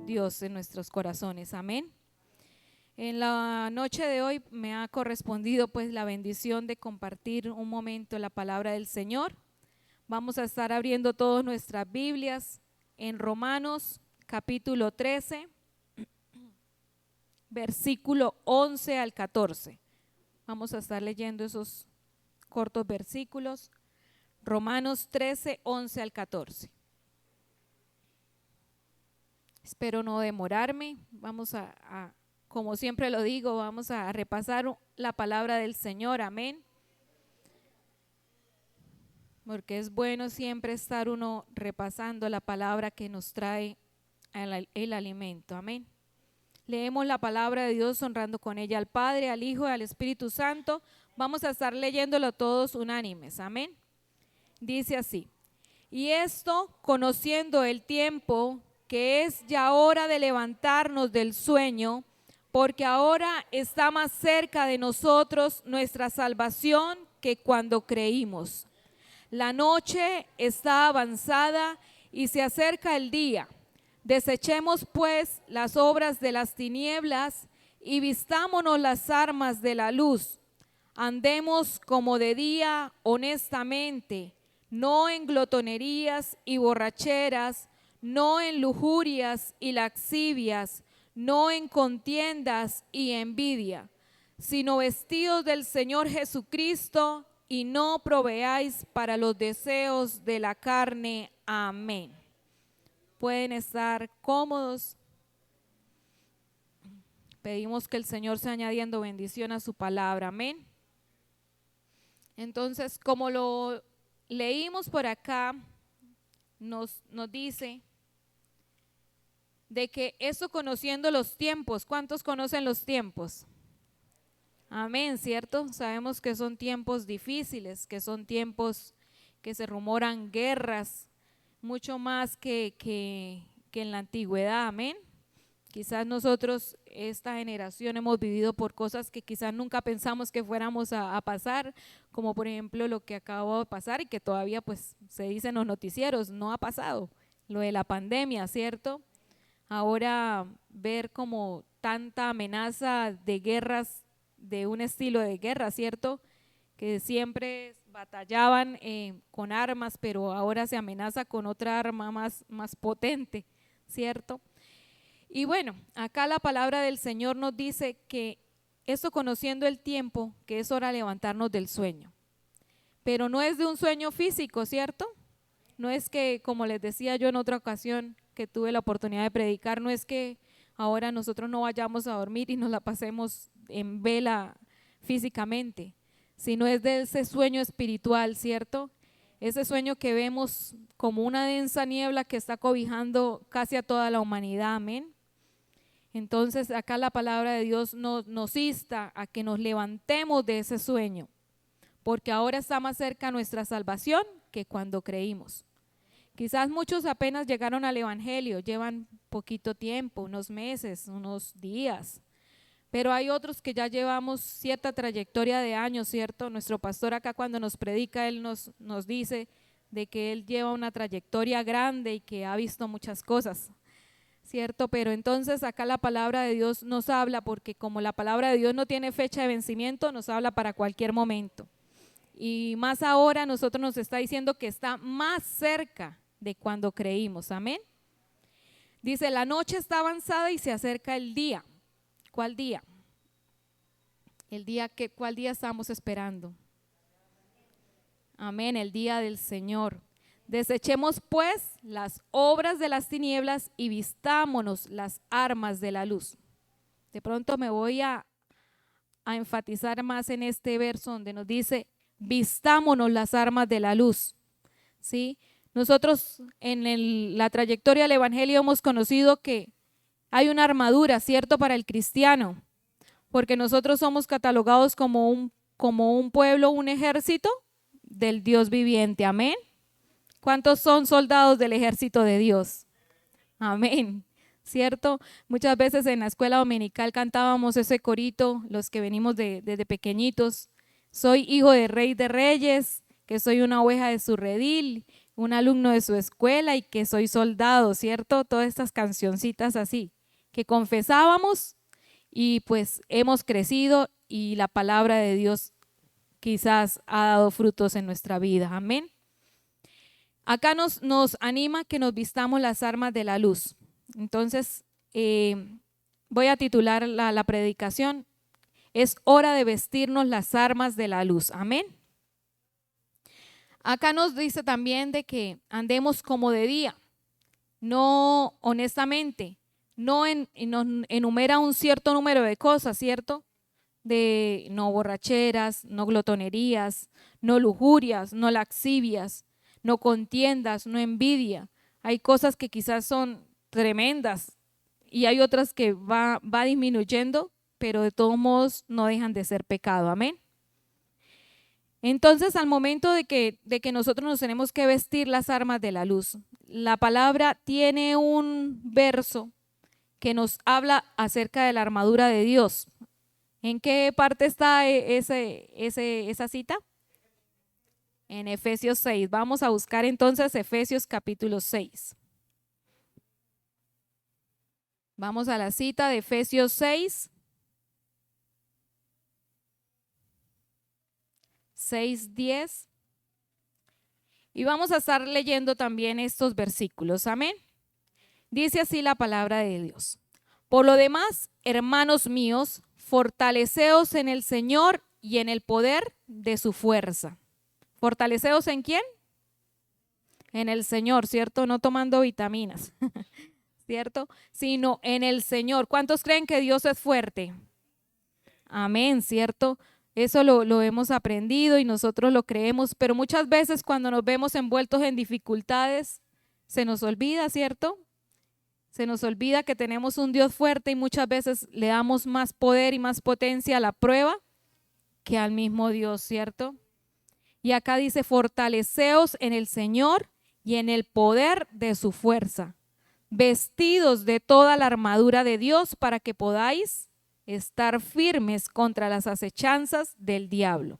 Dios en nuestros corazones. Amén. En la noche de hoy me ha correspondido pues la bendición de compartir un momento la palabra del Señor. Vamos a estar abriendo todas nuestras Biblias en Romanos capítulo 13, versículo 11 al 14. Vamos a estar leyendo esos cortos versículos. Romanos 13, 11 al 14. Espero no demorarme. Vamos como siempre lo digo, vamos a repasar la palabra del Señor. Amén. Porque es bueno siempre estar uno repasando la palabra que nos trae el alimento. Amén. Leemos la palabra de Dios honrando con ella al Padre, al Hijo y al Espíritu Santo. Vamos a estar leyéndolo todos unánimes. Amén. Dice así: y esto, conociendo el tiempo, que es ya hora de levantarnos del sueño, porque ahora está más cerca de nosotros nuestra salvación que cuando creímos. La noche está avanzada y se acerca el día. Desechemos pues las obras de las tinieblas y vistámonos las armas de la luz. Andemos como de día honestamente, no en glotonerías y borracheras, no en lujurias y laxivias, no en contiendas y envidia, sino vestidos del Señor Jesucristo y no proveáis para los deseos de la carne. Amén. Pueden estar cómodos. Pedimos que el Señor sea añadiendo bendición a su palabra. Amén. Entonces, como lo leímos por acá, nos dice de que eso conociendo los tiempos. ¿Cuántos conocen los tiempos? Amén, ¿cierto? Sabemos que son tiempos difíciles, que son tiempos que se rumoran guerras, mucho más que en la antigüedad. Amén. Quizás nosotros, esta generación, hemos vivido por cosas que quizás nunca pensamos que fuéramos a pasar, como por ejemplo lo que acabó de pasar y que todavía pues se dice en los noticieros, no ha pasado, lo de la pandemia, ¿cierto? Ahora ver como tanta amenaza de guerras, de un estilo de guerra, ¿cierto? Que siempre batallaban con armas, pero ahora se amenaza con otra arma más potente, ¿cierto? Y bueno, acá la palabra del Señor nos dice que esto conociendo el tiempo, que es hora de levantarnos del sueño. Pero no es de un sueño físico, ¿cierto? No es que, como les decía yo en otra ocasión que tuve la oportunidad de predicar, no es que ahora nosotros no vayamos a dormir y nos la pasemos en vela físicamente, sino es de ese sueño espiritual, ¿cierto? Ese sueño que vemos como una densa niebla que está cobijando casi a toda la humanidad. Amén. Entonces acá la palabra de Dios nos insta a que nos levantemos de ese sueño, porque ahora está más cerca nuestra salvación que cuando creímos. Quizás muchos apenas llegaron al evangelio, llevan poquito tiempo, unos meses, unos días, pero hay otros que ya llevamos cierta trayectoria de años, ¿cierto? Nuestro pastor acá cuando nos predica, él nos dice de que él lleva una trayectoria grande y que ha visto muchas cosas, ¿cierto? Pero entonces acá la palabra de Dios nos habla, porque como la palabra de Dios no tiene fecha de vencimiento, nos habla para cualquier momento. Y más ahora nosotros nos está diciendo que está más cerca de cuando creímos. Amén. Dice, la noche está avanzada y se acerca el día. ¿Cuál día? ¿Cuál día estamos esperando? Amén, el día del Señor. Desechemos pues las obras de las tinieblas y vistámonos las armas de la luz. De pronto me voy a enfatizar más en este verso donde nos dice, vistámonos las armas de la luz. ¿Sí? Nosotros en la trayectoria del evangelio hemos conocido que hay una armadura, ¿cierto?, para el cristiano, porque nosotros somos catalogados como un pueblo, un ejército del Dios viviente. Amén. ¿Cuántos son soldados del ejército de Dios? Amén. ¿Cierto? Muchas veces en la escuela dominical cantábamos ese corito, los que venimos desde pequeñitos. Soy hijo de Rey de Reyes que soy una oveja de su redil, un alumno de su escuela y que soy soldado, ¿cierto? Todas estas cancioncitas así, que confesábamos y pues hemos crecido y la palabra de Dios quizás ha dado frutos en nuestra vida. Amén. Acá nos anima que nos vistamos las armas de la luz. Entonces, voy a titular la predicación, es hora de vestirnos las armas de la luz. Amén. Acá nos dice también de que andemos como de día, no honestamente, nos enumera un cierto número de cosas, ¿cierto? De no borracheras, no glotonerías, no lujurias, no laxivias, no contiendas, no envidia. Hay cosas que quizás son tremendas y hay otras que va disminuyendo, pero de todos modos no dejan de ser pecado. Amén. Entonces, al momento de que nosotros nos tenemos que vestir las armas de la luz, la palabra tiene un verso que nos habla acerca de la armadura de Dios. ¿En qué parte está esa cita? En Efesios 6. Vamos a buscar entonces Efesios capítulo 6. Vamos a la cita de Efesios 6. 6:10. Y vamos a estar leyendo también estos versículos. Amén. Dice así la palabra de Dios. Por lo demás, hermanos míos, fortaleceos en el Señor y en el poder de su fuerza. ¿Fortaleceos en quién? En el Señor, ¿cierto? No tomando vitaminas, ¿cierto? Sino en el Señor. ¿Cuántos creen que Dios es fuerte? Amén, ¿cierto? Eso lo hemos aprendido y nosotros lo creemos, pero muchas veces cuando nos vemos envueltos en dificultades, se nos olvida, ¿cierto? Se nos olvida que tenemos un Dios fuerte y muchas veces le damos más poder y más potencia a la prueba que al mismo Dios, ¿cierto? Y acá dice, fortaleceos en el Señor y en el poder de su fuerza, vestidos de toda la armadura de Dios para que podáis estar firmes contra las acechanzas del diablo.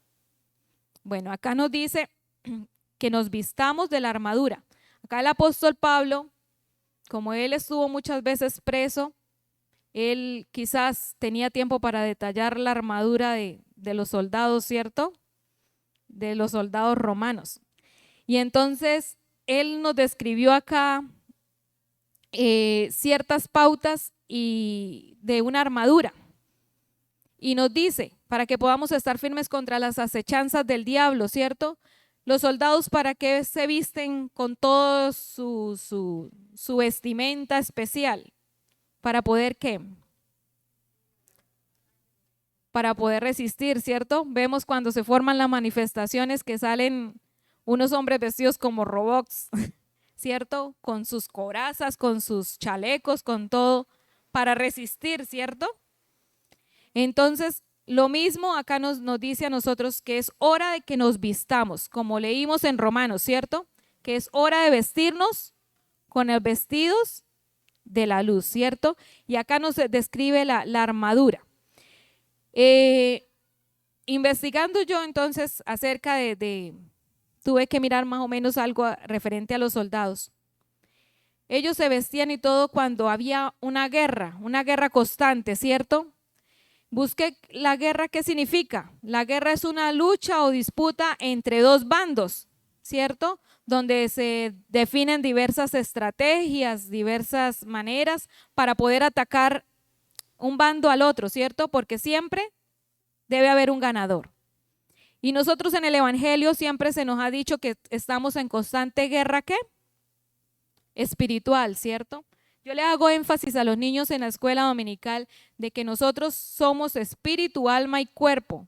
Bueno, acá nos dice que nos vistamos de la armadura. Acá el apóstol Pablo, como él estuvo muchas veces preso, él quizás tenía tiempo para detallar la armadura de los soldados, ¿cierto? De los soldados romanos. Y entonces él nos describió acá ciertas pautas y de una armadura. Y nos dice, para que podamos estar firmes contra las acechanzas del diablo, ¿cierto? Los soldados, ¿para qué se visten con todo su vestimenta especial? ¿Para poder qué? Para poder resistir, ¿cierto? Vemos cuando se forman las manifestaciones que salen unos hombres vestidos como robots, ¿cierto? Con sus corazas, con sus chalecos, con todo, para resistir, ¿cierto? Entonces, lo mismo acá nos dice a nosotros que es hora de que nos vistamos, como leímos en Romanos, ¿cierto? Que es hora de vestirnos con los vestidos de la luz, ¿cierto? Y acá nos describe la armadura. Investigando yo entonces acerca tuve que mirar más o menos algo referente a los soldados. Ellos se vestían y todo cuando había una guerra constante, ¿cierto? Busqué la guerra, ¿qué significa? La guerra es una lucha o disputa entre dos bandos, ¿cierto? Donde se definen diversas estrategias, diversas maneras para poder atacar un bando al otro, ¿cierto? Porque siempre debe haber un ganador. Y nosotros en el Evangelio siempre se nos ha dicho que estamos en constante guerra, ¿qué? Espiritual, ¿cierto? Yo le hago énfasis a los niños en la escuela dominical de que nosotros somos espíritu, alma y cuerpo,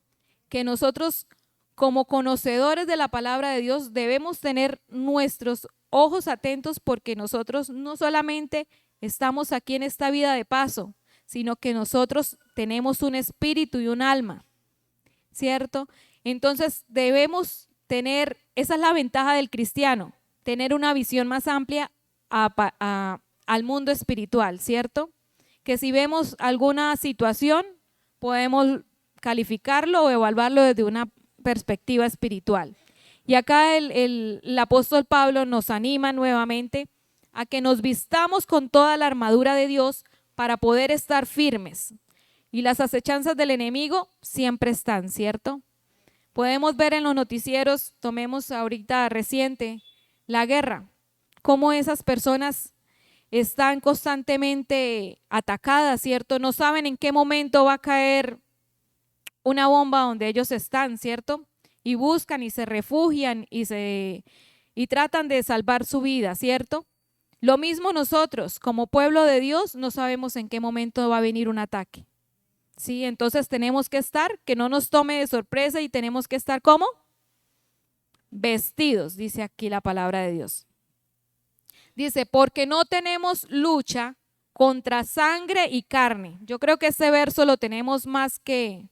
que nosotros como conocedores de la palabra de Dios debemos tener nuestros ojos atentos porque nosotros no solamente estamos aquí en esta vida de paso, sino que nosotros tenemos un espíritu y un alma, ¿cierto? Entonces debemos tener, esa es la ventaja del cristiano, tener una visión más amplia al mundo espiritual, ¿cierto? Que si vemos alguna situación, podemos calificarlo o evaluarlo desde una perspectiva espiritual. Y acá el apóstol Pablo nos anima nuevamente a que nos vistamos con toda la armadura de Dios para poder estar firmes. Y las acechanzas del enemigo siempre están, ¿cierto? Podemos ver en los noticieros, tomemos ahorita reciente, la guerra, cómo esas personas están constantemente atacadas, ¿cierto? No saben en qué momento va a caer una bomba donde ellos están, ¿cierto? Y buscan y se refugian y tratan de salvar su vida, ¿cierto? Lo mismo nosotros, como pueblo de Dios, no sabemos en qué momento va a venir un ataque. Sí, entonces tenemos que estar, que no nos tome de sorpresa y tenemos que estar ¿cómo? Vestidos, dice aquí la palabra de Dios. Dice, porque no tenemos lucha contra sangre y carne. Yo creo que ese verso lo tenemos más que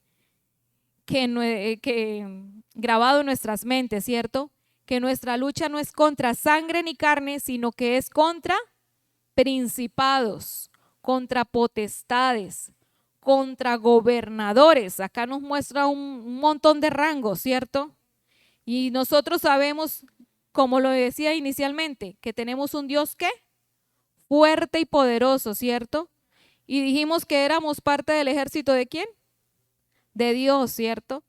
grabado en nuestras mentes, ¿cierto? Que nuestra lucha no es contra sangre ni carne, sino que es contra principados, contra potestades, contra gobernadores. Acá nos muestra un montón de rangos, ¿cierto? Y nosotros sabemos, como lo decía inicialmente, que tenemos un Dios ¿qué? Fuerte y poderoso, ¿cierto? Y dijimos que éramos parte del ejército ¿de quién? De Dios, ¿cierto?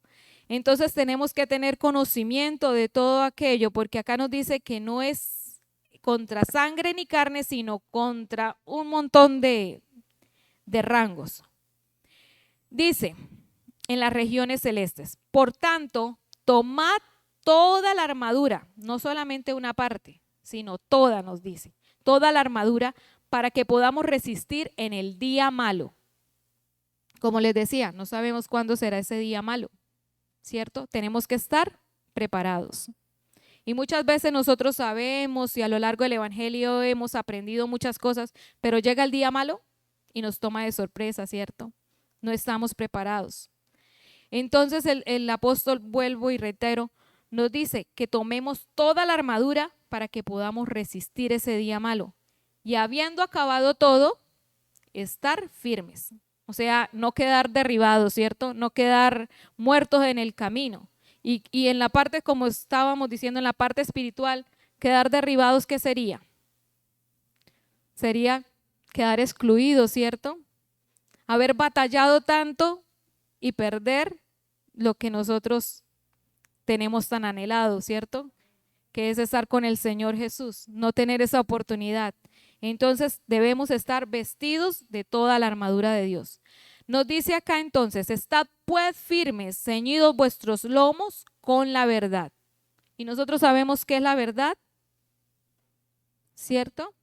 Entonces tenemos que tener conocimiento de todo aquello, porque acá nos dice que no es contra sangre ni carne, sino contra un montón de rangos. Dice en las regiones celestes, por tanto, tomad toda la armadura, no solamente una parte, sino toda, nos dice, toda la armadura para que podamos resistir en el día malo. Como les decía, no sabemos cuándo será ese día malo, ¿cierto? Tenemos que estar preparados. Y muchas veces nosotros sabemos y a lo largo del evangelio hemos aprendido muchas cosas, pero llega el día malo y nos toma de sorpresa, ¿cierto? No estamos preparados. Entonces el apóstol, vuelvo y reitero, nos dice que tomemos toda la armadura para que podamos resistir ese día malo. Y habiendo acabado todo, estar firmes. O sea, no quedar derribados, ¿cierto? No quedar muertos en el camino. Y en la parte, como estábamos diciendo, en la parte espiritual, quedar derribados, ¿qué sería? Sería quedar excluidos, ¿cierto? Haber batallado tanto y perder lo que nosotros tenemos tan anhelado, ¿cierto? Que es estar con el Señor Jesús, no tener esa oportunidad. Entonces debemos estar vestidos de toda la armadura de Dios. Nos dice acá entonces, estad pues firmes, ceñidos vuestros lomos con la verdad. Y nosotros sabemos qué es la verdad, ¿cierto?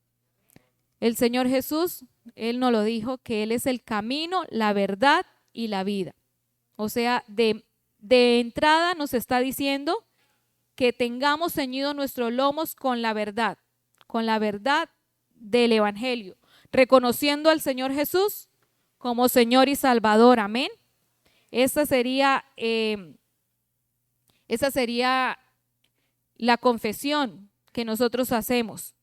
El Señor Jesús, Él nos lo dijo, que Él es el camino, la verdad y la vida. O sea, de entrada nos está diciendo que tengamos ceñidos nuestros lomos con la verdad del Evangelio, reconociendo al Señor Jesús como Señor y Salvador, amén. Esa sería la confesión que nosotros hacemos.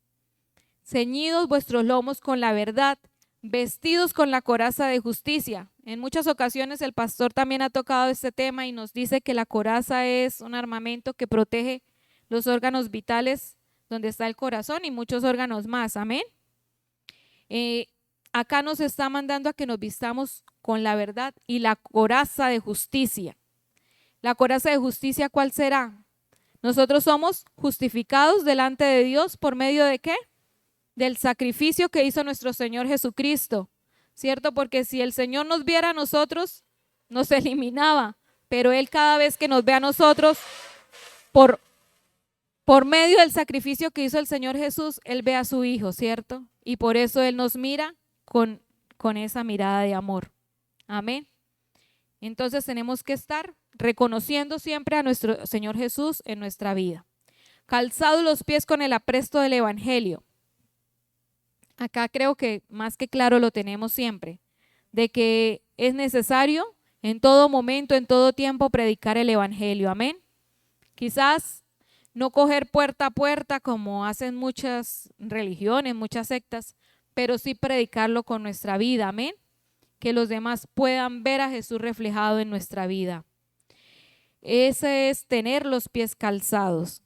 Ceñidos vuestros lomos con la verdad, vestidos con la coraza de justicia. En muchas ocasiones el pastor también ha tocado este tema y nos dice que la coraza es un armamento que protege los órganos vitales donde está el corazón y muchos órganos más, amén. Acá nos está mandando a que nos vistamos con la verdad y la coraza de justicia. La coraza de justicia, ¿cuál será? Nosotros somos justificados delante de Dios por medio de ¿qué? Del sacrificio que hizo nuestro Señor Jesucristo, ¿cierto? Porque si el Señor nos viera a nosotros, nos eliminaba, pero Él cada vez que nos ve a nosotros, por medio del sacrificio que hizo el Señor Jesús, Él ve a su Hijo, ¿cierto? Y por eso Él nos mira con esa mirada de amor. Amén. Entonces tenemos que estar reconociendo siempre a nuestro Señor Jesús en nuestra vida. Calzados los pies con el apresto del Evangelio. Acá creo que más que claro lo tenemos siempre, de que es necesario en todo momento, en todo tiempo predicar el Evangelio. Amén. Quizás no coger puerta a puerta como hacen muchas religiones, muchas sectas, pero sí predicarlo con nuestra vida. Amén. Que los demás puedan ver a Jesús reflejado en nuestra vida. Ese es tener los pies calzados.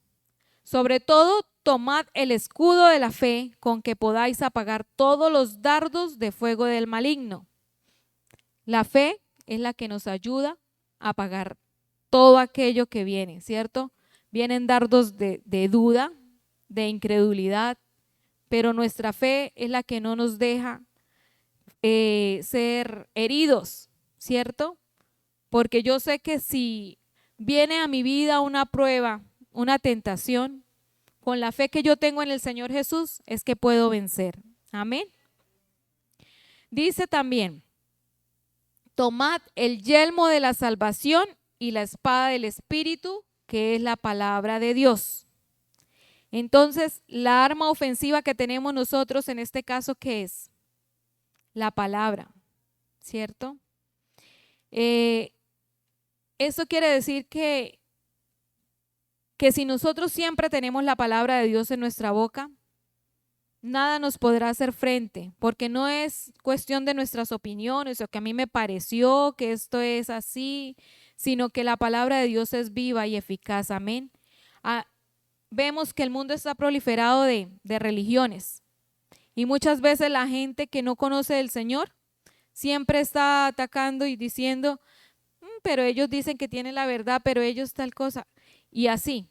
Sobre todo, tomad el escudo de la fe con que podáis apagar todos los dardos de fuego del maligno. La fe es la que nos ayuda a apagar todo aquello que viene, ¿cierto? Vienen dardos de duda, de incredulidad, pero nuestra fe es la que no nos deja ser heridos, ¿cierto? Porque yo sé que si viene a mi vida una prueba, una tentación, con la fe que yo tengo en el Señor Jesús, es que puedo vencer. Amén. Dice también, tomad el yelmo de la salvación y la espada del Espíritu, que es la palabra de Dios. Entonces, la arma ofensiva que tenemos nosotros en este caso, ¿qué es? La palabra, ¿cierto? Eso quiere decir que si nosotros siempre tenemos la palabra de Dios en nuestra boca, nada nos podrá hacer frente, porque no es cuestión de nuestras opiniones o que a mí me pareció que esto es así, sino que la palabra de Dios es viva y eficaz. Amén. Vemos que el mundo está proliferado de religiones y muchas veces la gente que no conoce del Señor siempre está atacando y diciendo, pero ellos dicen que tienen la verdad, pero ellos tal cosa, y así.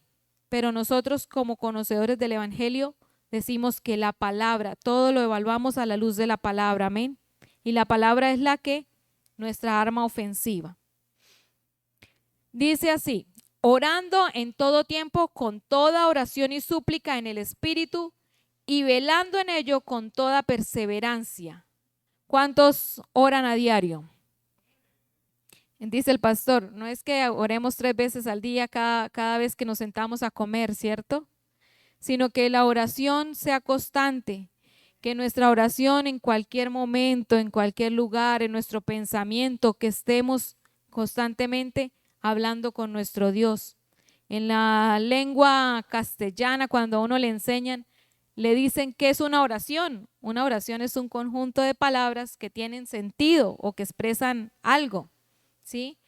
Pero nosotros como conocedores del Evangelio decimos que la palabra, todo lo evaluamos a la luz de la palabra, amén. Y la palabra es la que, nuestra arma ofensiva. Dice así, orando en todo tiempo con toda oración y súplica en el Espíritu y velando en ello con toda perseverancia. ¿Cuántos oran a diario? Dice el pastor, no es que oremos 3 veces al día cada vez que nos sentamos a comer, ¿cierto? Sino que la oración sea constante, que nuestra oración en cualquier momento, en cualquier lugar, en nuestro pensamiento, que estemos constantemente hablando con nuestro Dios. En la lengua castellana, cuando a uno le enseñan, le dicen que es una oración. Una oración es un conjunto de palabras que tienen sentido o que expresan algo, ¿sí?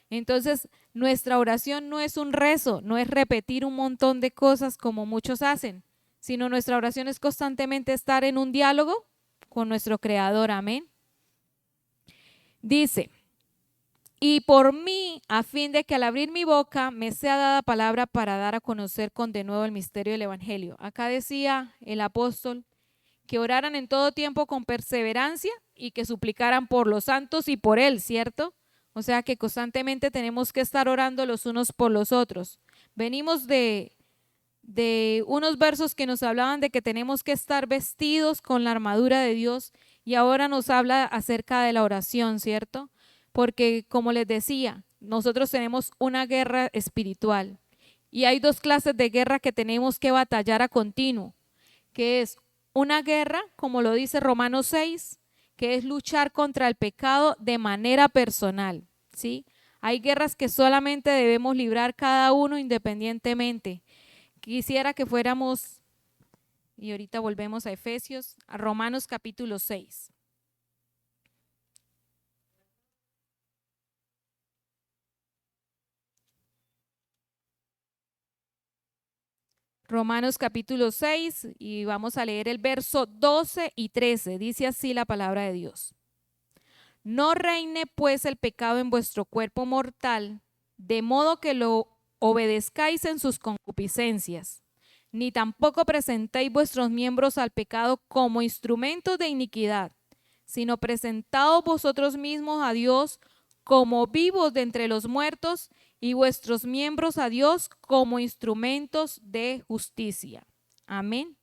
Entonces, nuestra oración no es un rezo, no es repetir un montón de cosas como muchos hacen, sino nuestra oración es constantemente estar en un diálogo con nuestro Creador. Amén. Dice, y por mí, a fin de que al abrir mi boca me sea dada palabra para dar a conocer con de nuevo el misterio del Evangelio. Acá decía el apóstol que oraran en todo tiempo con perseverancia y que suplicaran por los santos y por él, ¿cierto? O sea que constantemente tenemos que estar orando los unos por los otros. Venimos de unos versos que nos hablaban de que tenemos que estar vestidos con la armadura de Dios y ahora nos habla acerca de la oración, ¿cierto? Porque como les decía, nosotros tenemos una guerra espiritual y hay 2 clases de guerra que tenemos que batallar a continuo, que es una guerra, como lo dice Romanos 6, que es luchar contra el pecado de manera personal, ¿sí? Hay guerras que solamente debemos librar cada uno independientemente. Quisiera que fuéramos, y ahorita volvemos a Efesios, a Romanos capítulo 6. Romanos capítulo 6 y vamos a leer el verso 12 y 13. Dice así la palabra de Dios. No reine pues el pecado en vuestro cuerpo mortal, de modo que lo obedezcáis en sus concupiscencias, ni tampoco presentéis vuestros miembros al pecado como instrumentos de iniquidad, sino presentaos vosotros mismos a Dios como vivos de entre los muertos y vuestros miembros a Dios como instrumentos de justicia. Amén.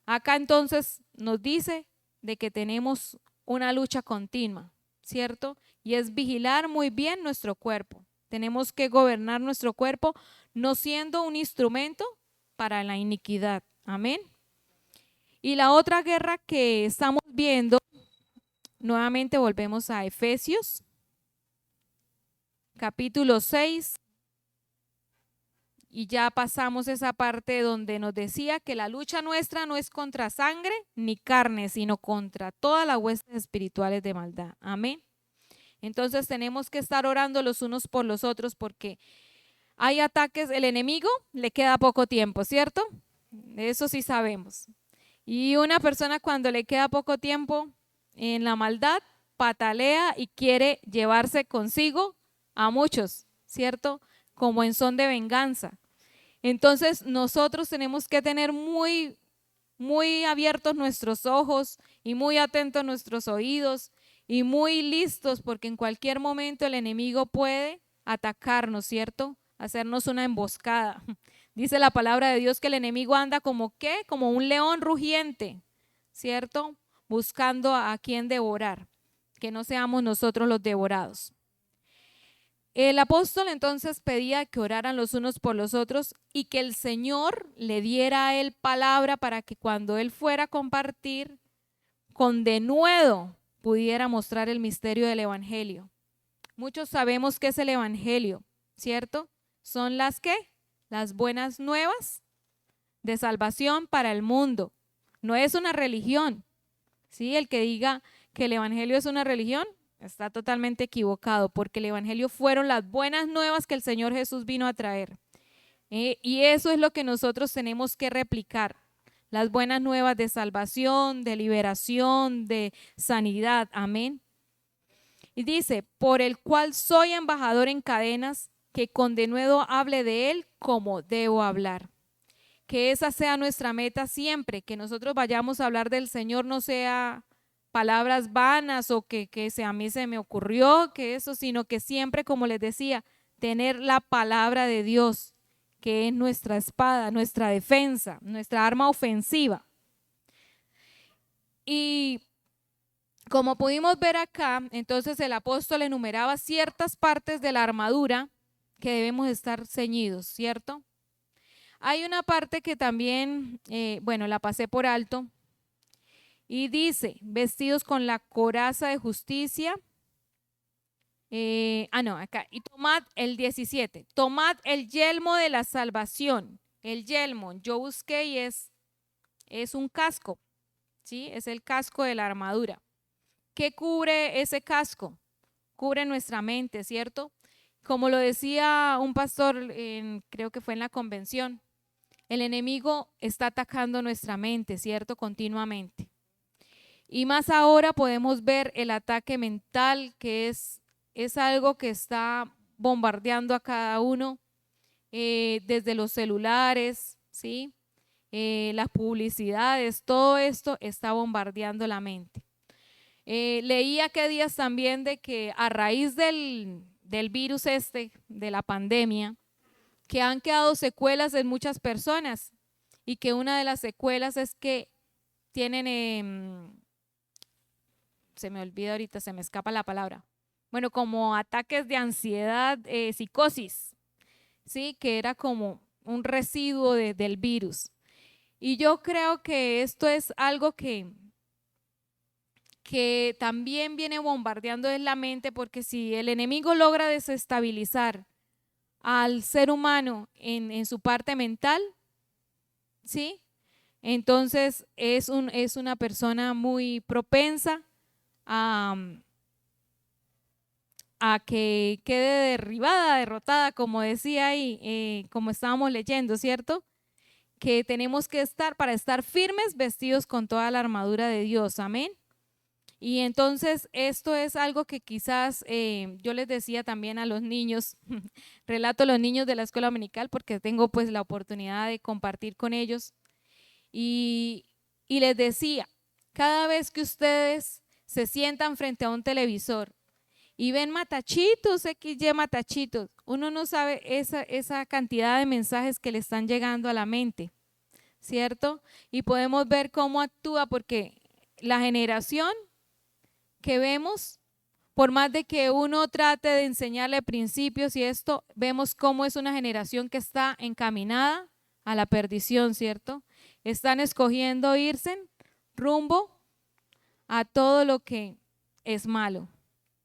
Acá entonces nos dice de que tenemos una lucha continua, ¿cierto? Y es vigilar muy bien nuestro cuerpo. Tenemos que gobernar nuestro cuerpo no siendo un instrumento para la iniquidad. Amén. Y la otra guerra que estamos viendo, nuevamente volvemos a Efesios, capítulo 6, y ya pasamos esa parte donde nos decía que la lucha nuestra no es contra sangre ni carne, sino contra todas las huestes espirituales de maldad. Amén. Entonces tenemos que estar orando los unos por los otros porque hay ataques, el enemigo le queda poco tiempo, ¿cierto? Eso sí sabemos. Y una persona cuando le queda poco tiempo en la maldad, patalea y quiere llevarse consigo a muchos, ¿cierto? Como en son de venganza. Entonces nosotros tenemos que tener muy abiertos nuestros ojos y muy atentos nuestros oídos y muy listos, porque en cualquier momento el enemigo puede atacarnos, ¿cierto? Hacernos una emboscada. Dice la palabra de Dios que el enemigo anda como ¿qué? Como un león rugiente, ¿cierto? Buscando a quien devorar, que no seamos nosotros los devorados. El apóstol entonces pedía que oraran los unos por los otros y que el Señor le diera a él palabra para que cuando él fuera a compartir, con denuedo pudiera mostrar el misterio del evangelio. Muchos sabemos qué es el evangelio, ¿cierto? Son las ¿qué? Las buenas nuevas de salvación para el mundo. No es una religión, ¿sí? El que diga que el evangelio es una religión está totalmente equivocado, porque el evangelio fueron las buenas nuevas que el Señor Jesús vino a traer. Y eso es lo que nosotros tenemos que replicar. Las buenas nuevas de salvación, de liberación, de sanidad. Amén. Y dice, por el cual soy embajador en cadenas, que con denuedo hable de él como debo hablar. Que esa sea nuestra meta siempre, que nosotros vayamos a hablar del Señor, no sea palabras vanas o que a mí se me ocurrió, que eso, sino que siempre, como les decía, tener la palabra de Dios, que es nuestra espada, nuestra defensa, nuestra arma ofensiva. Y como pudimos ver acá, entonces el apóstol enumeraba ciertas partes de la armadura que debemos estar ceñidos, ¿cierto? Hay una parte que también, la pasé por alto, y dice, vestidos con la coraza de justicia. Acá. Y tomad el 17, tomad el yelmo de la salvación. El yelmo, yo busqué y es un casco, ¿sí? Es el casco de la armadura. ¿Qué cubre ese casco? Cubre nuestra mente, ¿cierto? Como lo decía un pastor, creo que fue en la convención, el enemigo está atacando nuestra mente, ¿cierto? Continuamente. Y más ahora podemos ver el ataque mental, que es algo que está bombardeando a cada uno, desde los celulares, ¿sí? Las publicidades, todo esto está bombardeando la mente. Leí hace días también de que a raíz del virus de la pandemia, que han quedado secuelas en muchas personas y que una de las secuelas es que tienen, se me olvida ahorita, se me escapa la palabra, bueno, como ataques de ansiedad, psicosis, ¿sí? Que era como un residuo del virus. Y yo creo que esto es algo que también viene bombardeando en la mente, porque si el enemigo logra desestabilizar al ser humano en su parte mental, ¿sí? Entonces es una persona muy propensa a que quede derribada, derrotada, como decía ahí, como estábamos leyendo, ¿cierto? Que tenemos que para estar firmes, vestidos con toda la armadura de Dios, amén. Y entonces esto es algo que quizás yo les decía también a los niños, relato a los niños de la escuela dominical porque tengo pues la oportunidad de compartir con ellos, y les decía, cada vez que ustedes se sientan frente a un televisor y ven matachitos, XY matachitos, uno no sabe esa cantidad de mensajes que le están llegando a la mente, ¿cierto? Y podemos ver cómo actúa, porque la generación que vemos, por más de que uno trate de enseñarle principios y esto, vemos cómo es una generación que está encaminada a la perdición, ¿cierto? Están escogiendo irse rumbo a todo lo que es malo,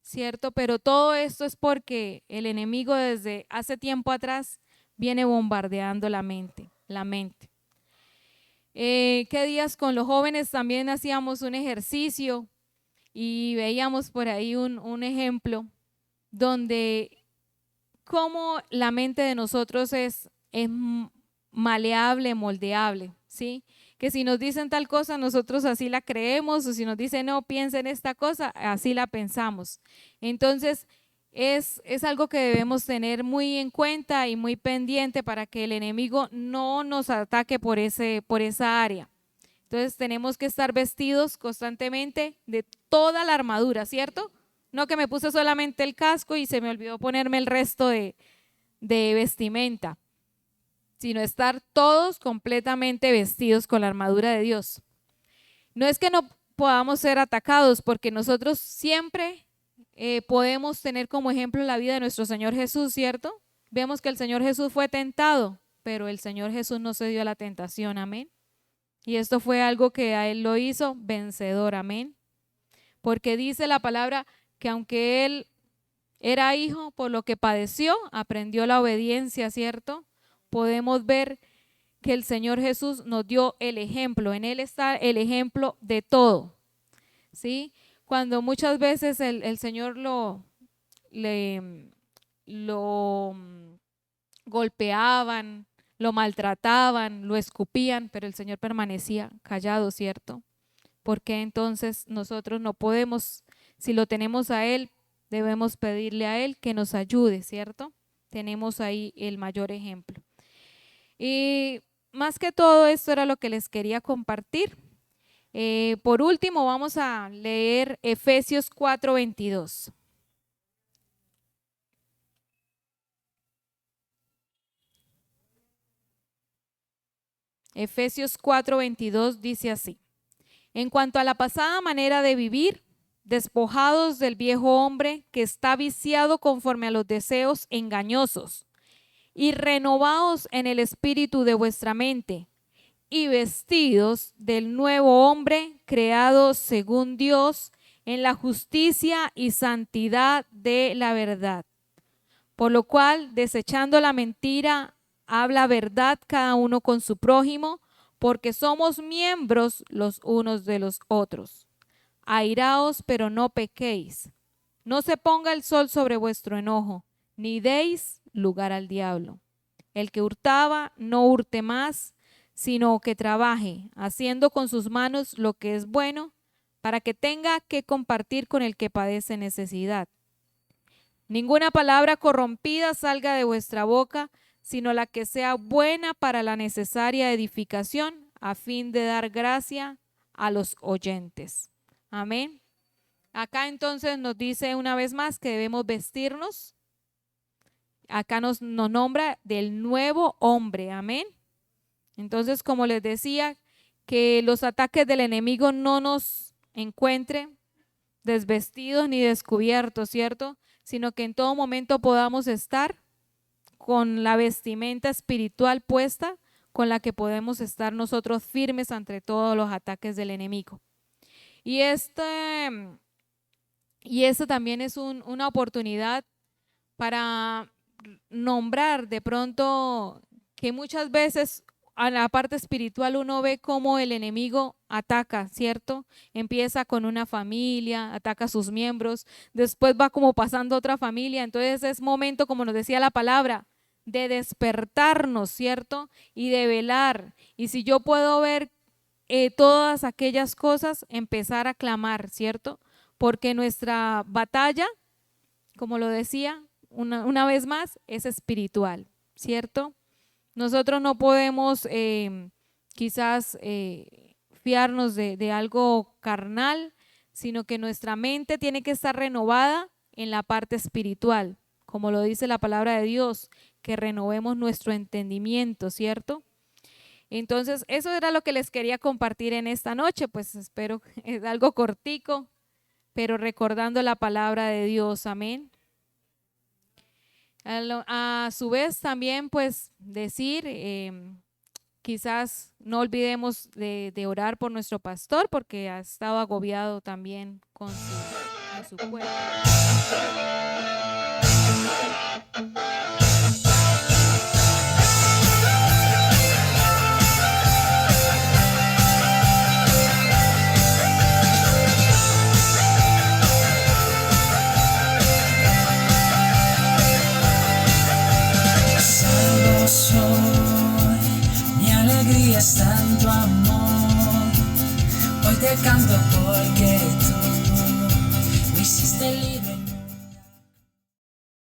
¿cierto? Pero todo esto es porque el enemigo desde hace tiempo atrás viene bombardeando la mente, la mente. ¿Qué días con los jóvenes también hacíamos un ejercicio y veíamos por ahí un ejemplo donde cómo la mente de nosotros es maleable, moldeable, ¿sí? Que si nos dicen tal cosa, nosotros así la creemos, o si nos dicen no, piensa en esta cosa, así la pensamos. Entonces, es algo que debemos tener muy en cuenta y muy pendiente para que el enemigo no nos ataque por esa área. Entonces, tenemos que estar vestidos constantemente de toda la armadura, ¿cierto? No que me puse solamente el casco y se me olvidó ponerme el resto de vestimenta, sino estar todos completamente vestidos con la armadura de Dios. No es que no podamos ser atacados, porque nosotros siempre podemos tener como ejemplo la vida de nuestro Señor Jesús, ¿cierto? Vemos que el Señor Jesús fue tentado, pero el Señor Jesús no se dio a la tentación, amén. Y esto fue algo que a Él lo hizo vencedor, amén. Porque dice la palabra que aunque Él era hijo, por lo que padeció, aprendió la obediencia, ¿cierto? Podemos ver que el Señor Jesús nos dio el ejemplo. En Él está el ejemplo de todo, ¿sí? Cuando muchas veces el Señor lo golpeaban, lo maltrataban, lo escupían, pero el Señor permanecía callado, ¿cierto? Porque entonces nosotros no podemos, si lo tenemos a Él, debemos pedirle a Él que nos ayude, ¿cierto? Tenemos ahí el mayor ejemplo. Y más que todo esto era lo que les quería compartir. Por último, vamos a leer Efesios 4:22. Efesios 4:22 dice así: en cuanto a la pasada manera de vivir, despojados del viejo hombre que está viciado conforme a los deseos engañosos, y renovados en el espíritu de vuestra mente, y vestidos del nuevo hombre creado según Dios en la justicia y santidad de la verdad. Por lo cual, desechando la mentira, habla verdad cada uno con su prójimo, porque somos miembros los unos de los otros. Airaos, pero no pequéis. No se ponga el sol sobre vuestro enojo, ni deis lugar al diablo. El que hurtaba, no hurte más, sino que trabaje, haciendo con sus manos lo que es bueno, para que tenga que compartir con el que padece necesidad. Ninguna palabra corrompida salga de vuestra boca, sino la que sea buena para la necesaria edificación, a fin de dar gracia a los oyentes. Amén. Acá entonces nos dice una vez más que debemos vestirnos. Acá nos nombra del nuevo hombre. Amén. Entonces, como les decía, que los ataques del enemigo no nos encuentren desvestidos ni descubiertos, ¿cierto? Sino que en todo momento podamos estar con la vestimenta espiritual puesta, con la que podemos estar nosotros firmes ante todos los ataques del enemigo. Y esta también es una oportunidad para nombrar de pronto que muchas veces a la parte espiritual uno ve cómo el enemigo ataca, ¿cierto? Empieza con una familia, ataca a sus miembros, después va como pasando a otra familia. Entonces es momento, como nos decía la palabra, de despertarnos, ¿cierto? Y de velar. Y si yo puedo ver todas aquellas cosas, empezar a clamar, ¿cierto? Porque nuestra batalla, como lo decía una vez más, es espiritual, ¿cierto? Nosotros no podemos quizás fiarnos de algo carnal, sino que nuestra mente tiene que estar renovada en la parte espiritual, como lo dice la palabra de Dios, que renovemos nuestro entendimiento, ¿cierto? Entonces, eso era lo que les quería compartir en esta noche, pues espero que es algo cortico, pero recordando la palabra de Dios, amén. A su vez también pues decir, quizás no olvidemos de orar por nuestro pastor, porque ha estado agobiado también con su cuerpo. te canto porque tú